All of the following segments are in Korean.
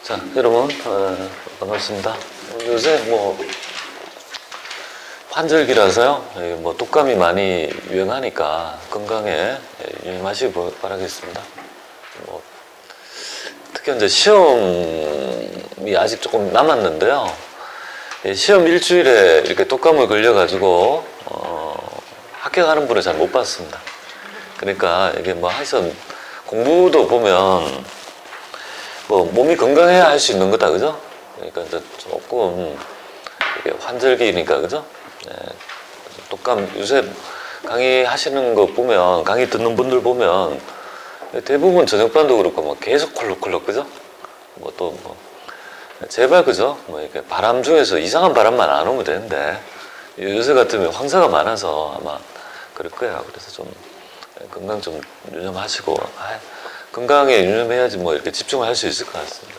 자, 여러분, 반갑습니다. 요새 환절기라서요, 뭐 독감이 많이 유행하니까 건강에 유념하시기 바라겠습니다. 특히 이제 시험이 아직 조금 남았는데요. 시험 일주일에 이렇게 독감을 걸려가지고 합격하는 분을 잘 못 봤습니다. 그러니까 이게 하여튼 공부도 보면 몸이 건강해야 할 수 있는 거다, 그죠? 그러니까 이제 조금 이게 환절기니까, 그죠? 독감 요새 강의 하시는 거 보면, 강의 듣는 분들 보면 대부분 저녁반도 그렇고 계속 콜록콜록, 그죠? 제발, 그죠? 이렇게 바람 중에서 이상한 바람만 안 오면 되는데 요새 같으면 황사가 많아서 아마 그럴 거예요. 그래서 좀 건강 좀 유념하시고, 건강에 유념해야지 이렇게 집중을 할 수 있을 것 같습니다.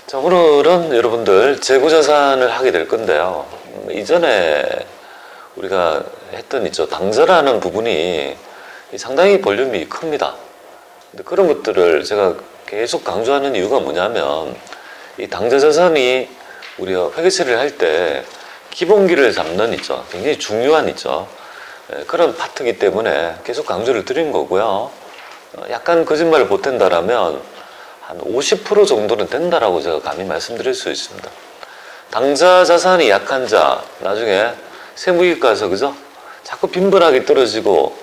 자, 오늘은 여러분들 재고자산을 하게 될 건데요. 이전에 우리가 했던 있죠. 당자라는 부분이 상당히 볼륨이 큽니다. 근데 그런 것들을 제가 계속 강조하는 이유가 뭐냐면, 이 당자자산이 우리가 회계 처리를 할 때 기본기를 잡는 있죠. 굉장히 중요한 있죠. 그런 파트이기 때문에 계속 강조를 드린 거고요. 약간 거짓말을 보탠다라면 한 50% 정도는 된다라고 제가 감히 말씀드릴 수 있습니다. 당자 자산이 약한 자, 나중에 세무이익 가서, 그죠? 자꾸 빈번하게 떨어지고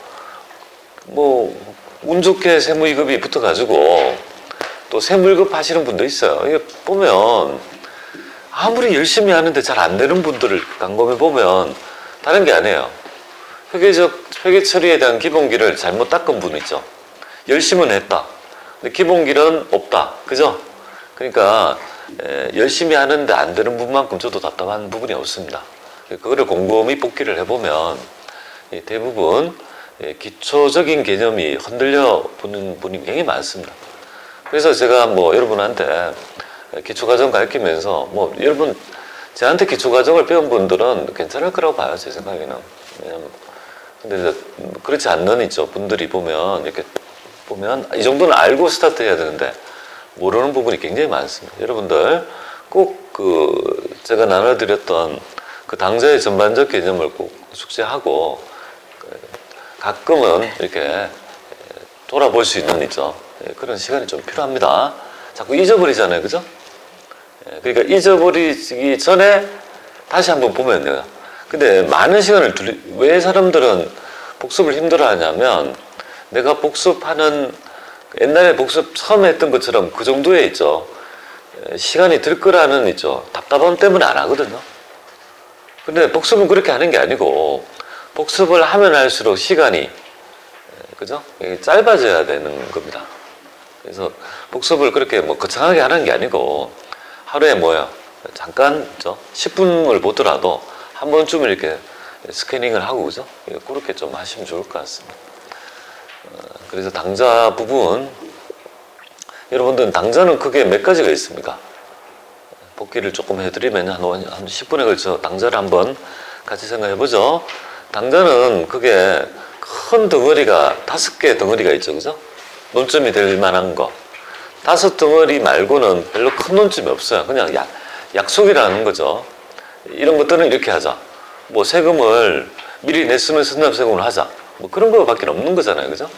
운 좋게 세무이급이 붙어가지고 또 세무이급 하시는 분도 있어요. 이게 보면 아무리 열심히 하는데 잘 안 되는 분들을 곰곰이 보면 다른 게 아니에요. 회계 처리에 대한 기본기를 잘못 닦은 분 있죠. 열심은 했다. 근데 기본기는 없다. 그죠? 그러니까 열심히 하는데 안 되는 부분만큼 저도 답답한 부분이 없습니다. 그거를 곰곰이 복기를 해보면 대부분 기초적인 개념이 흔들려 보는 분이 굉장히 많습니다. 그래서 제가 여러분한테 기초과정 가르치면서 여러분 저한테 기초과정을 배운 분들은 괜찮을 거라고 봐요. 제 생각에는. 왜냐면 근데 이제 그렇지 않는 있죠. 분들이 이렇게 보면 이 정도는 알고 스타트 해야 되는데 모르는 부분이 굉장히 많습니다. 여러분들 꼭 제가 나눠드렸던 그 당자의 전반적 개념을 꼭 숙지하고 가끔은 이렇게 돌아볼 수 있는 있죠. 그런 시간이 좀 필요합니다. 자꾸 잊어버리잖아요. 그죠? 그러니까 잊어버리기 전에 다시 한번 보면 돼요. 근데 많은 시간을 왜 사람들은 복습을 힘들어 하냐면, 내가 복습하는 옛날에 복습 처음에 했던 것처럼 그 정도에 있죠. 시간이 들 거라는 있죠. 답답함 때문에 안 하거든요. 근데 복습은 그렇게 하는 게 아니고, 복습을 하면 할수록 시간이, 그죠? 짧아져야 되는 겁니다. 그래서 복습을 그렇게 거창하게 하는 게 아니고, 하루에 잠깐, 그죠? 10분을 보더라도 한 번쯤은 이렇게 스캐닝을 하고, 그죠? 그렇게 좀 하시면 좋을 것 같습니다. 그래서 당자 부분, 여러분들은 당자는 크게 몇 가지가 있습니까? 복기를 조금 해드리면 한 10분에 걸쳐 당자를 한번 같이 생각해보죠. 당자는 크게 큰 덩어리가 5개 덩어리가 있죠. 그죠? 논점이 될 만한 거. 5덩어리 말고는 별로 큰 논점이 없어요. 그냥 약속이라는 거죠. 이런 것들은 이렇게 하자. 세금을 미리 냈으면 선납세금을 하자. 그런 거밖에 없는 거잖아요. 그죠?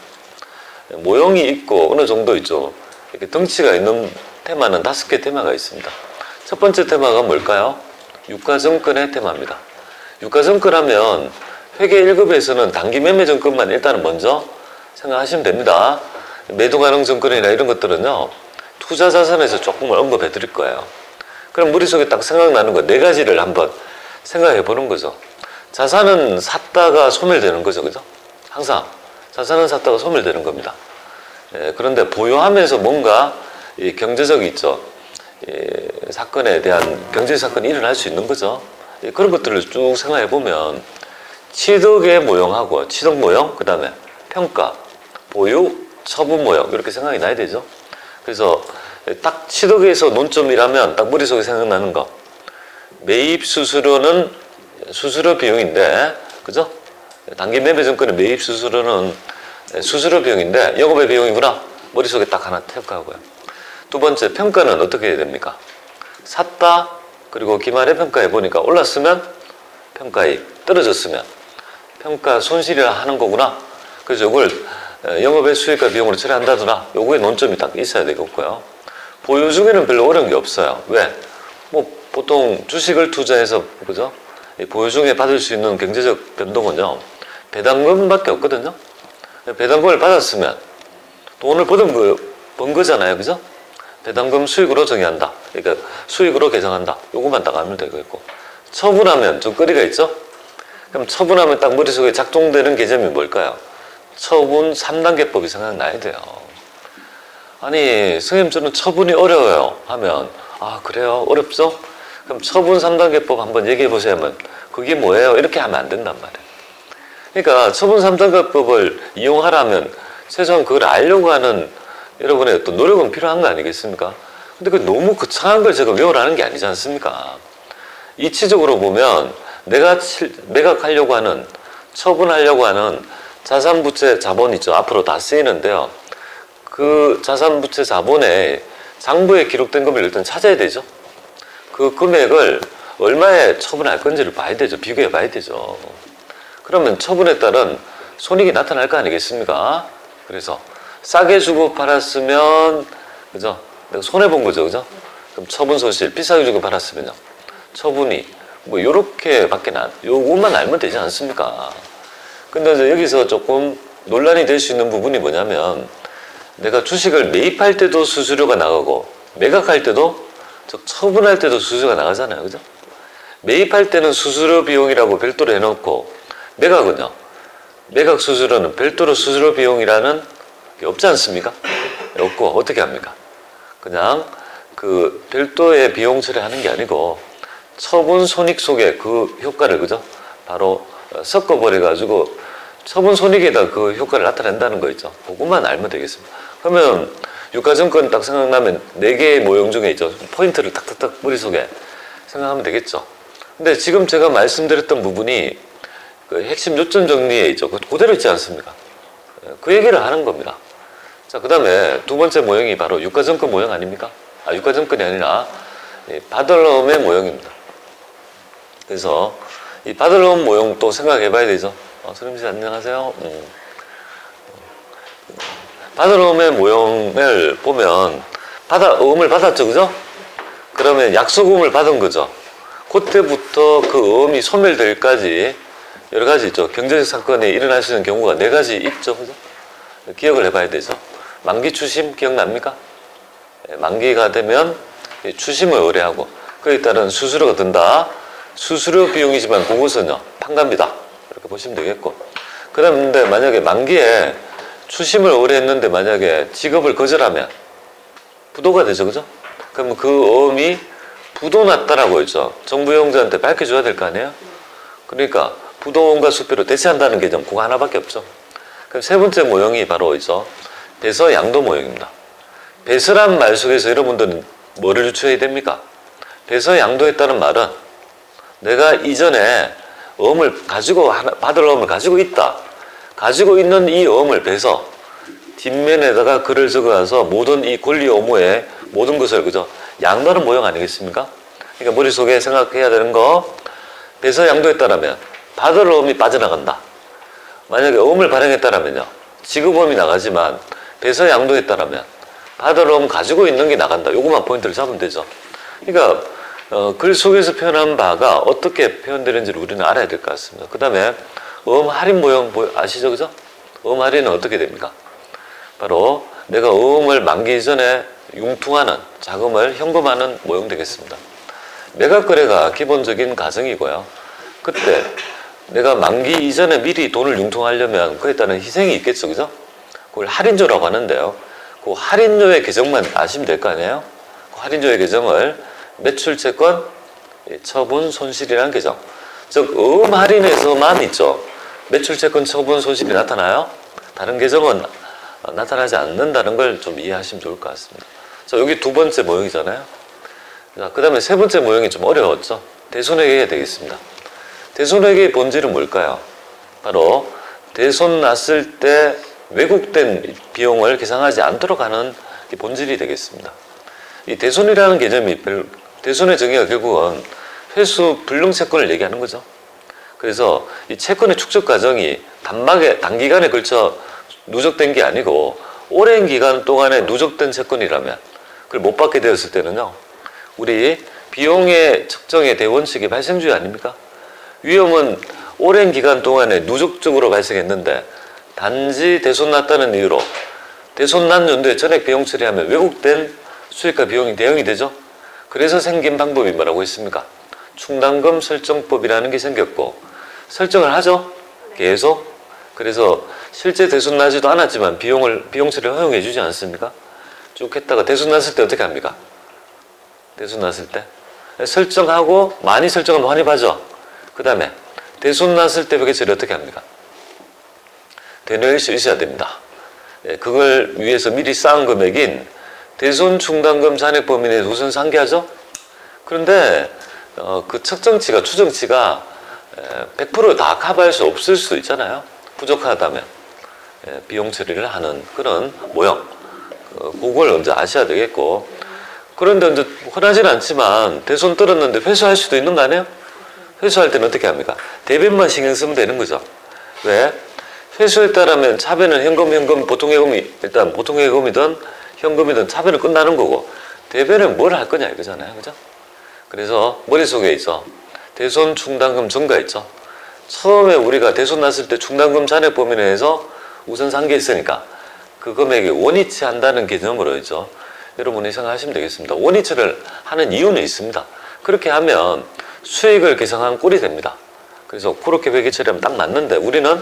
모형이 있고 어느 정도 있죠. 이렇게 덩치가 있는 테마는 5개 테마가 있습니다. 첫 번째 테마가 뭘까요? 유가증권의 테마입니다. 유가증권 하면 회계 1급에서는 단기 매매 증권만 일단은 먼저 생각하시면 됩니다. 매도가능증권이나 이런 것들은요, 투자자산에서 조금을 언급해 드릴 거예요. 그럼 머릿속에 딱 생각나는 거 4가지를 한번 생각해 보는 거죠. 자산은 샀다가 소멸되는 거죠. 그죠? 항상 자산은 샀다가 소멸되는 겁니다. 그런데 보유하면서 뭔가 경제적 있죠. 사건에 대한 경제 사건이 일어날 수 있는 거죠. 그런 것들을 쭉 생각해 보면 취득의 모형하고 취득 모형, 그 다음에 평가, 보유, 처분 모형 이렇게 생각이 나야 되죠. 그래서 딱 취득에서 논점이라면 딱 머릿속에 생각나는 거, 매입 수수료는 수수료 비용인데, 그죠? 단기 매매 증권의 매입 수수료는 수수료 비용인데 영업의 비용이구나. 머릿속에 딱 하나 태극하고요. 두 번째, 평가는 어떻게 해야 됩니까? 샀다, 그리고 기말에 평가해 보니까 올랐으면 평가이익, 떨어졌으면 평가 손실이라 하는 거구나. 그래서 이걸 영업의 수익과 비용으로 처리한다더라. 요거에 논점이 딱 있어야 되겠고요. 보유 중에는 별로 어려운 게 없어요. 왜? 뭐 보통 주식을 투자해서 그죠? 보유 중에 받을 수 있는 경제적 변동은요, 배당금밖에 없거든요. 배당금을 받았으면 돈을 번 거잖아요, 그죠? 배당금 수익으로 정의한다. 그러니까 수익으로 계산한다. 요것만 딱 알면 되겠고, 처분하면 좀 거리가 있죠? 그럼 처분하면 딱 머릿속에 작동되는 개념이 뭘까요? 처분 3단계법이 생각나야 돼요. 아니, 선생님 저는 처분이 어려워요 하면, 아 그래요? 어렵죠? 그럼 처분 3단계법 한번 얘기해 보세요 하면, 그게 뭐예요? 이렇게 하면 안 된단 말이에요. 그러니까 처분 3단계법을 이용하려면 최소한 그걸 알려고 하는 여러분의 어떤 노력은 필요한 거 아니겠습니까? 근데 그 너무 거창한 걸 제가 외우라는 게 아니지 않습니까? 이치적으로 보면 내가 매각하려고 하는, 처분하려고 하는 자산부채 자본 있죠. 앞으로 다 쓰이는데요. 그 자산부채 자본에 장부에 기록된 금액을 일단 찾아야 되죠. 그 금액을 얼마에 처분할 건지를 봐야 되죠. 비교해 봐야 되죠. 그러면 처분에 따른 손익이 나타날 거 아니겠습니까? 그래서 싸게 주고 팔았으면, 그죠? 내가 손해본 거죠, 그죠? 그럼 처분 손실, 비싸게 주고 팔았으면요, 처분이 뭐 요렇게밖에 요것만 알면 되지 않습니까? 근데 이제 여기서 조금 논란이 될 수 있는 부분이 뭐냐면, 내가 주식을 매입할 때도 수수료가 나가고 매각할 때도, 즉 처분할 때도 수수료가 나가잖아요, 그죠? 매입할 때는 수수료 비용이라고 별도로 해놓고, 매각은요, 매각 수수료는 별도로 수수료 비용이라는 게 없지 않습니까? 없고 어떻게 합니까? 그냥 그 별도의 비용 처리하는 게 아니고 처분 손익 속에 그 효과를, 그죠? 바로 섞어버려 가지고 처분 손익에다 그 효과를 나타낸다는 거 있죠. 그것만 알면 되겠습니다. 그러면 유가증권 딱 생각나면 4개의 모형 중에 있죠. 포인트를 탁탁탁 머릿속에 생각하면 되겠죠. 근데 지금 제가 말씀드렸던 부분이 그 핵심 요점 정리에 있죠. 그대로 있지 않습니까? 그 얘기를 하는 겁니다. 자, 그 다음에 두 번째 모형이 바로 유가증권 모형 아닙니까? 아, 유가증권이 아니라 바들럼의 모형입니다. 그래서 이 바들럼 모형도 생각해 봐야 되죠. 선생님 안녕하세요. 바들럼의 모형을 보면 어음을 받았죠, 그죠? 그러면 약속음을 받은 거죠. 그때부터 그 어음이 소멸될까지 여러 가지 있죠. 경제적 사건이 일어날 수 있는 경우가 4가지 있죠, 그죠? 기억을 해봐야 되죠. 만기 추심 기억납니까? 만기가 되면 추심을 의뢰하고 그에 따른 수수료가 든다. 수수료 비용이지만 그것은요, 판가입니다. 이렇게 보시면 되겠고, 그런데 만약에 만기에 추심을 의뢰했는데 만약에 지급을 거절하면 부도가 되죠, 그죠? 그러면 그 어음이 부도났다라고 했죠. 정부 용자한테 밝혀줘야 될 거 아니에요? 그러니까 부도원과 수표로 대체한다는 개념 그거 하나밖에 없죠. 그럼 세 번째 모형이 바로 있죠. 배서 양도 모형입니다. 배서란 말 속에서 여러분들은 뭐를 유추해야 됩니까? 배서 양도했다는 말은 내가 이전에 어음을 가지고 받을 어음을 가지고 있다. 가지고 있는 이 어음을 배서 뒷면에다가 글을 적어서 모든 이 권리 의무의 모든 것을, 그죠? 양도하는 모형 아니겠습니까? 그러니까 머릿속에 생각해야 되는 거, 배서 양도했다라면 받을 어음이 빠져나간다. 만약에 어음을 발행했다라면요, 지급어음이 나가지만 배서 양도했다라면 받을 어음 가지고 있는 게 나간다. 요것만 포인트를 잡으면 되죠. 그러니까 글 속에서 표현한 바가 어떻게 표현되는지를 우리는 알아야 될 것 같습니다. 그 다음에 어음 할인 모형 아시죠, 그죠? 어음 할인은 어떻게 됩니까? 바로 내가 어음을 만기 이전에 융통하는 자금을 현금화하는 모형 되겠습니다. 매각 거래가 기본적인 가정이고요. 그때 내가 만기 이전에 미리 돈을 융통하려면 그에 따른 희생이 있겠죠, 그죠? 그걸 할인료라고 하는데요. 그 할인료의 계정만 아시면 될 거 아니에요? 그 할인료의 계정을 매출채권 처분 손실이라는 계정, 즉 어음 할인에서만 있죠. 매출채권 처분 손실이 나타나요. 다른 계정은 나타나지 않는다는 걸 좀 이해하시면 좋을 것 같습니다. 자, 여기 두 번째 모형이잖아요. 자, 그 다음에 세 번째 모형이 좀 어려웠죠. 대손해계가 되겠습니다. 대손해계의 본질은 뭘까요? 바로 대손 났을 때 왜곡된 비용을 계산하지 않도록 하는 게 본질이 되겠습니다. 이 대손이라는 개념이 대손의 정의가 결국은 회수 불능 채권을 얘기하는 거죠. 그래서 이 채권의 축적 과정이 단기간에 걸쳐 누적된 게 아니고 오랜 기간 동안에 누적된 채권이라면 그걸 못 받게 되었을 때는요, 우리 비용의 측정의 대원칙이 발생주의 아닙니까? 위험은 오랜 기간 동안에 누적적으로 발생했는데 단지 대손났다는 이유로 대손난 연도에 전액 비용 처리하면 왜곡된 수익과 비용이 대응이 되죠. 그래서 생긴 방법이 뭐라고 했습니까? 충당금 설정법이라는 게 생겼고, 설정을 하죠. 계속. 그래서 실제 대손나지도 않았지만 비용 처리를 허용해 주지 않습니까? 쭉 했다가 대손났을 때 어떻게 합니까? 대손났을 때 설정하고, 많이 설정하면 환입하죠. 그 다음에 대손났을 때 회계처리 어떻게 합니까? 되뇌일 수 있어야 됩니다. 그걸 위해서 미리 쌓은 금액인 대손 충당금 잔액 범위 내에서 우선 상기하죠. 그런데 그 측정치가, 추정치가 100% 다 커버할 수 없을 수 있잖아요. 부족하다면 비용 처리를 하는 그런 모형, 그걸 먼저 아셔야 되겠고, 그런데 이제 흔하진 않지만 대손 떨었는데 회수할 수도 있는 거 아니에요? 회수할 때는 어떻게 합니까? 대변만 신경 쓰면 되는 거죠. 왜? 회수했다라면 차변은 보통 예금이, 일단 보통 예금이든 현금이든 차변은 끝나는 거고, 대변은 뭘 할 거냐 이거잖아요. 그죠? 그래서 머릿속에 있어. 대손 충당금 증가 있죠. 처음에 우리가 대손 났을 때 충당금 잔액 범위 내에서 우선 상기했으니까 그 금액이 원위치 한다는 개념으로 있죠. 여러분이 생각하시면 되겠습니다. 원위치를 하는 이유는 있습니다. 그렇게 하면 수익을 계산한 꼴이 됩니다. 그래서 그렇게 회계 처리하면 딱 맞는데, 우리는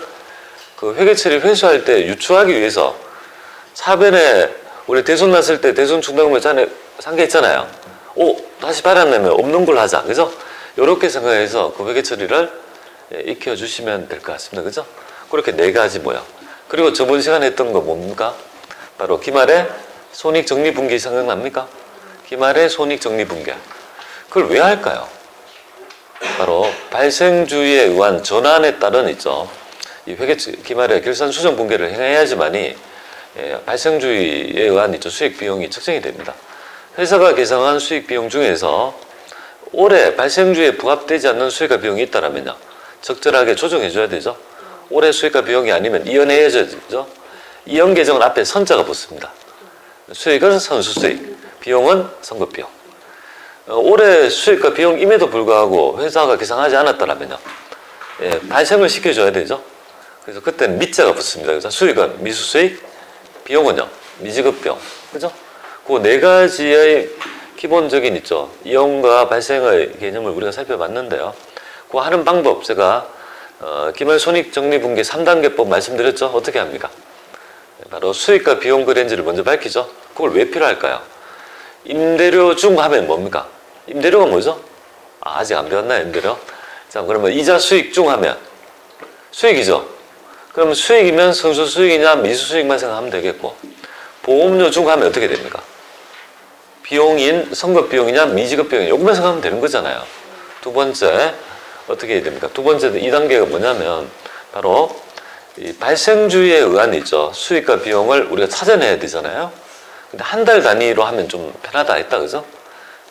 그 회계 처리 회수할 때 유추하기 위해서 차변에 우리 대손 났을 때 대손 충당금을 잔액 상기했잖아요. 다시 받아내면 없는 걸 하자. 그죠? 이렇게 생각해서 그 회계 처리를 익혀주시면 될 것 같습니다. 그죠? 그렇게 네 가지 모양. 그리고 저번 시간에 했던 거 뭡니까? 바로 기말에 손익정리분기 생각납니까? 기말에 손익정리분기. 그걸 왜 할까요? 바로 발생주의에 의한 전환에 따른 있죠. 이 기말에 결산수정분기를 행해야지만이 발생주의에 의한 있죠. 수익 비용이 측정이 됩니다. 회사가 계산한 수익 비용 중에서 올해 발생주의에 부합되지 않는 수익과 비용이 있다면요, 적절하게 조정해 줘야 되죠. 올해 수익과 비용이 아니면 이연해야죠. 이연 계정은 앞에 선자가 붙습니다. 수익은 선수수익, 비용은 선급비용. 올해 수익과 비용임에도 불구하고 회사가 계산하지 않았다면요, 발생을 시켜줘야 되죠. 그래서 그때는 미자가 붙습니다. 그래서 수익은 미수수익, 비용은요 미지급비용. 그죠? 그 네 가지의 기본적인 있죠. 이용과 발생의 개념을 우리가 살펴봤는데요. 그 하는 방법, 제가 기말 손익정리분기 3단계법 말씀드렸죠. 어떻게 합니까? 바로 수익과 비용 그랜지를 먼저 밝히죠. 그걸 왜 필요할까요? 임대료 중 하면 뭡니까? 임대료가 뭐죠? 아직 안 배웠나요, 임대료? 자, 그러면 이자 수익 중 하면 수익이죠. 그러면 수익이면 선수 수익이냐 미수 수익만 생각하면 되겠고, 보험료 중 하면 어떻게 됩니까? 비용인 선급 비용이냐 미지급 비용이냐 이것만 생각하면 되는 거잖아요. 두 번째 어떻게 해야 됩니까? 두 번째 2단계가 뭐냐면 바로 이 발생주의에 의한 있죠. 수익과 비용을 우리가 찾아내야 되잖아요. 근데 한 달 단위로 하면 좀 편하다 했다, 그죠?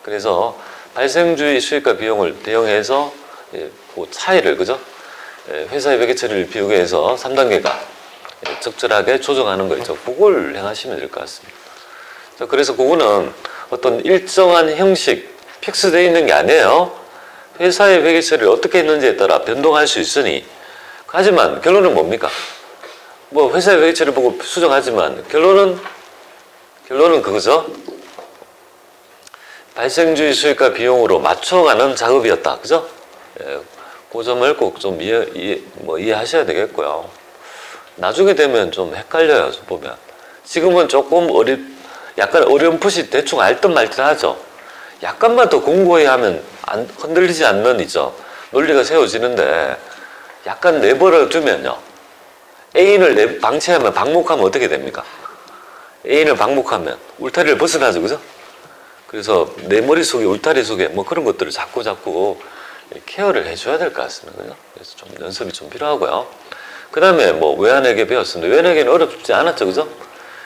그래서 발생주의 수익과 비용을 대응해서 그 차이를, 그죠? 회사의 회계 처리를 비우기 위해서 3단계가 적절하게 조정하는 거 있죠. 그걸 행하시면 될 것 같습니다. 자, 그래서 그거는 어떤 일정한 형식, 픽스되어 있는 게 아니에요. 회사의 회계 처리를 어떻게 했는지에 따라 변동할 수 있으니. 하지만 결론은 뭡니까? 뭐 회사의 회계 처리 보고 수정하지만 결론은 그거죠. 발생주의 수익과 비용으로 맞춰가는 작업이었다. 그죠? 그 점을 꼭 좀 이해하셔야 되겠고요. 나중에 되면 좀 헷갈려요, 보면. 지금은 조금 약간 어렴풋이 대충 알듯 말듯 하죠. 약간만 더 공고히 하면 흔들리지 않는 있죠. 논리가 세워지는데, 약간 내버려 두면요, 애인을 방치하면 방목하면 어떻게 됩니까? 애인을 방목하면 울타리를 벗어나죠, 그죠? 그래서 내 머릿속에 울타리 속에 뭐 그런 것들을 자꾸 케어를 해줘야 될 것 같습니다. 그죠? 그래서 좀 연습이 좀 필요하고요. 그 다음에 뭐 외환회계 배웠습니다. 외환회계는 어렵지 않았죠, 그죠?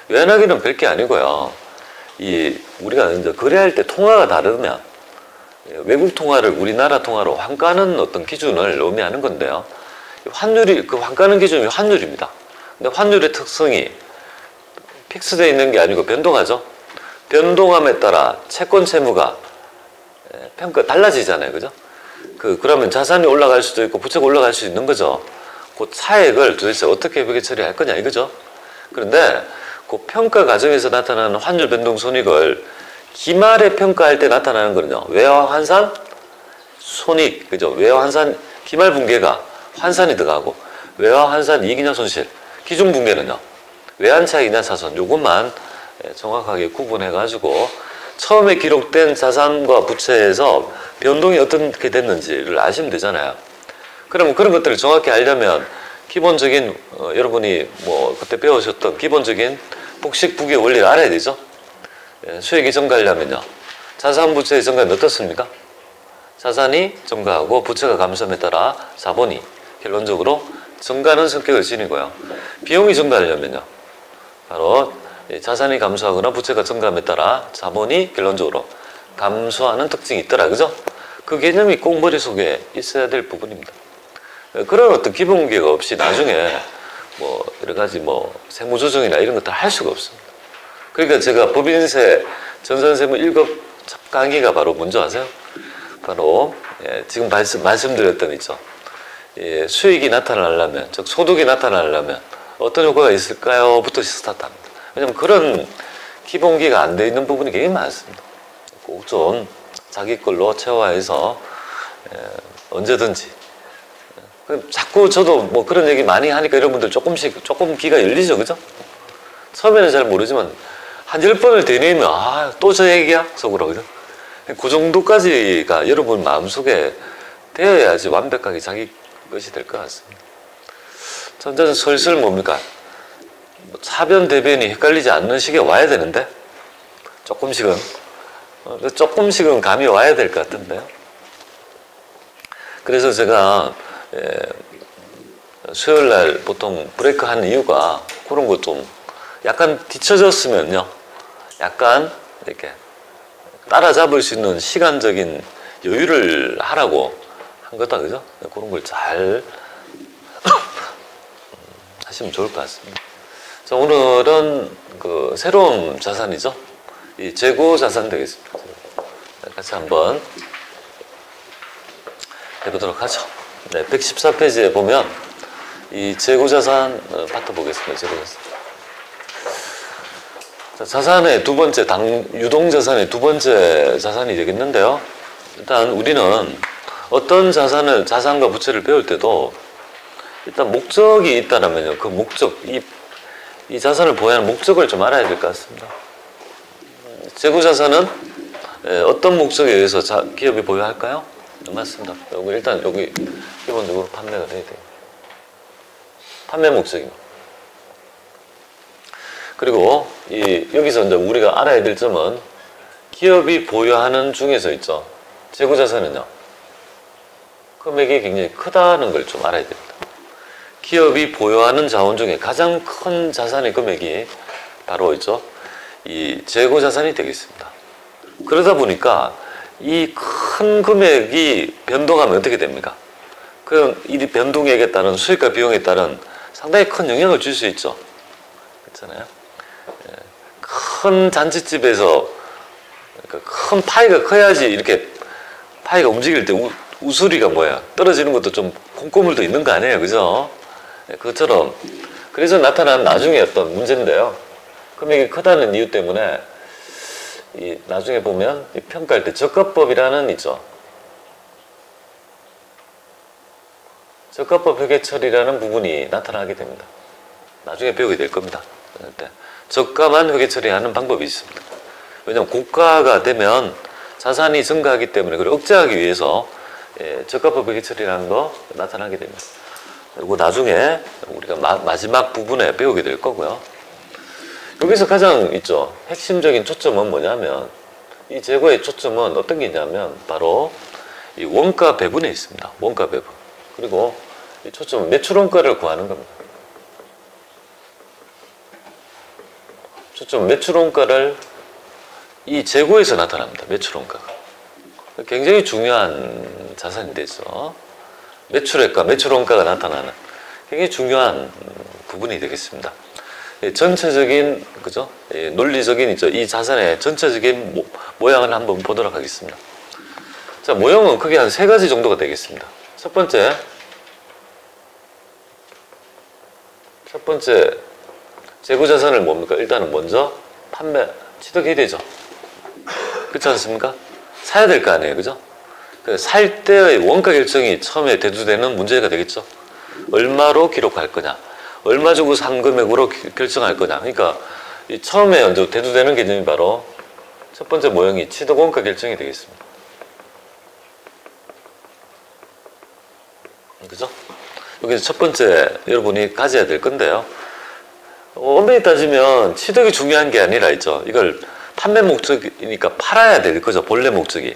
외환회계는 별게 아니고요. 이 우리가 이제 거래할 때 통화가 다르면 외국 통화를 우리나라 통화로 환가하는 어떤 기준을 의미하는 건데요. 환율이 그 환가하는 기준이 환율입니다. 근데 환율의 특성이 픽스되어 있는 게 아니고 변동하죠. 변동함에 따라 채권 채무가 평가 달라지잖아요, 그죠? 그러면 자산이 올라갈 수도 있고 부채가 올라갈 수 있는 거죠. 그 차액을 도대체 어떻게 회계 처리할 거냐 이거죠. 그런데 그 평가 과정에서 나타나는 환율 변동 손익을 기말에 평가할 때 나타나는 거는요. 외화 환산 손익, 그죠? 외화 환산 기말 분계가 환산이 들어가고 외화 환산 이익이냐 손실, 기준 분계는요. 외환 차익이냐 자산, 요것만 정확하게 구분해 가지고 처음에 기록된 자산과 부채에서 변동이 어떻게 됐는지를 아시면 되잖아요. 그러면 그런 것들을 정확히 알려면 기본적인 여러분이 뭐 그때 배우셨던 기본적인 복식 부기의 원리를 알아야 되죠. 수익이 증가하려면요. 자산 부채의 증가는 어떻습니까? 자산이 증가하고 부채가 감소함에 따라 자본이 결론적으로 증가하는 성격을 지니고요. 비용이 증가하려면요. 바로 자산이 감소하거나 부채가 증가함에 따라 자본이 결론적으로 감소하는 특징이 있더라. 그죠? 그 개념이 꼭 머릿속에 있어야 될 부분입니다. 그런 어떤 기본계가 없이 나중에 뭐 여러 가지 뭐 세무조정이나 이런 것들 할 수가 없습니다. 그러니까 제가 법인세 전산세무 1급 강의가 바로 뭔지 아세요? 바로 지금 말씀드렸던 있죠. 수익이 나타나려면, 즉 소득이 나타나려면 어떤 효과가 있을까요? 부터 스타트합니다. 왜냐면 그런 기본기가 안 돼 있는 부분이 굉장히 많습니다. 꼭 좀 자기 걸로 체화해서 언제든지 자꾸 저도 뭐 그런 얘기 많이 하니까 여러분들 조금 귀가 열리죠, 그죠? 처음에는 잘 모르지만 한 10번을 되뇌면 또 저 얘기야? 속으로, 그죠? 그 정도까지가 여러분 마음속에 되어야지 완벽하게 자기 것이 될 것 같습니다. 전자는 슬슬 뭡니까? 차변 대변이 헷갈리지 않는 시기에 와야 되는데 조금씩은 감이 와야 될 것 같은데요. 그래서 제가 수요일날 보통 브레이크 하는 이유가 그런 거 좀 약간 뒤쳐졌으면요. 약간 이렇게 따라잡을 수 있는 시간적인 여유를 하라고 한 거다, 그죠? 그런 걸 잘 하시면 좋을 것 같습니다. 자, 오늘은 그 새로운 자산이죠. 이 재고 자산 되겠습니다. 같이 한번 해보도록 하죠. 네, 114페이지에 보면 이 재고 자산 파트 보겠습니다. 재고 자산. 자, 자산의 두 번째 유동 자산의 두 번째 자산이 되겠는데요. 일단 우리는 어떤 자산과 부채를 배울 때도 일단 목적이 있다라면요. 그 목적, 이 자산을 보유하는 목적을 좀 알아야 될 것 같습니다. 재고 자산은 어떤 목적에 의해서 기업이 보유할까요? 맞습니다. 일단 여기 기본적으로 판매가 돼야 돼요. 판매 목적입니다. 그리고 여기서 이제 우리가 알아야 될 점은 기업이 보유하는 중에서 있죠. 재고 자산은요. 금액이 굉장히 크다는 걸 좀 알아야 됩니다. 기업이 보유하는 자원 중에 가장 큰 자산의 금액이 바로 있죠. 이 재고 자산이 되겠습니다. 그러다 보니까 이 큰 금액이 변동하면 어떻게 됩니까? 이 변동액에 따른 수익과 비용에 따른 상당히 큰 영향을 줄 수 있죠. 그렇잖아요. 큰 잔치집에서 큰 파이가 커야지 이렇게 파이가 움직일 때 우수리가 뭐야? 떨어지는 것도 좀 콩고물도 있는 거 아니에요, 그죠? 그것처럼 그래서 나타난 나중에 어떤 문제인데요. 금액이 크다는 이유 때문에 나중에 보면 평가할 때 적합법이라는 있죠. 적합법 회계처리라는 부분이 나타나게 됩니다. 나중에 배우게 될 겁니다. 적합한 회계처리하는 방법이 있습니다. 왜냐하면 고가가 되면 자산이 증가하기 때문에 그걸 억제하기 위해서 적합법 회계처리라는 거 나타나게 됩니다. 그리고 나중에 우리가 마지막 부분에 배우게 될 거고요. 여기서 가장 있죠. 핵심적인 초점은 뭐냐면 이 재고의 초점은 어떤 게 있냐면 바로 이 원가 배분에 있습니다. 원가 배분. 그리고 이 초점은 매출 원가를 구하는 겁니다. 초점 매출 원가를 이 재고에서 나타납니다. 매출 원가가. 굉장히 중요한 자산이 되죠. 매출액과 매출 원가가 나타나는 굉장히 중요한 부분이 되겠습니다. 전체적인 그죠? 논리적인 이 자산의 전체적인 모양을 한번 보도록 하겠습니다. 자, 모형은 크게 한 3가지 정도가 되겠습니다. 첫 번째 재고자산을 뭡니까? 일단은 먼저 취득해야 되죠. 그렇지 않습니까? 사야 될 거 아니에요, 그죠? 살 때의 원가 결정이 처음에 대두되는 문제가 되겠죠. 얼마로 기록할 거냐, 얼마 주고 산 금액으로 결정할 거냐. 그러니까 처음에 먼저 대두되는 개념이 바로 첫 번째 모형이 취득 원가 결정이 되겠습니다. 그죠? 여기서 첫 번째 여러분이 가져야 될 건데요. 엄밀히 따지면 취득이 중요한 게 아니라 이걸 판매 목적이니까 팔아야 될 거죠. 본래 목적이.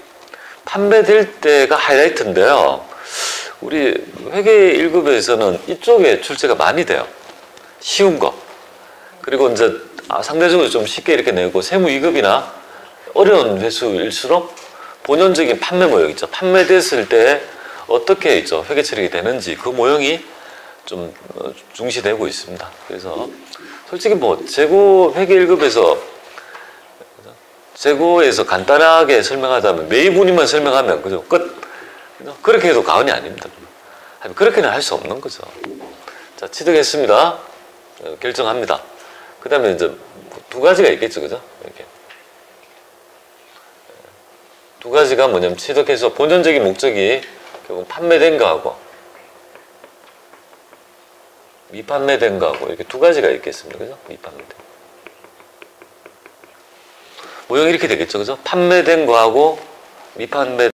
판매될 때가 하이라이트인데요. 우리 회계 1급에서는 이쪽에 출제가 많이 돼요. 쉬운 거. 그리고 이제 상대적으로 좀 쉽게 이렇게 내고 세무 2급이나 어려운 회수일수록 본연적인 판매 모형 있죠. 판매됐을 때 어떻게 회계 처리가 되는지 그 모형이 좀 중시되고 있습니다. 그래서 솔직히 재고 회계 1급에서 재고에서 간단하게 설명하자면 매입운임만 설명하면 그죠? 끝. 그렇게 해도 가언이 아닙니다. 그렇게는 할 수 없는 거죠. 자, 취득했습니다. 결정합니다. 그 다음에 이제 2가지가 있겠죠, 그죠? 이렇게 2가지가 뭐냐면 취득해서 본연적인 목적이 결국 판매된 거하고 미판매된 거하고 이렇게 2가지가 있겠습니다. 그죠? 미판매된. 모형이 이렇게 되겠죠. 그죠? 판매된 거하고 미판매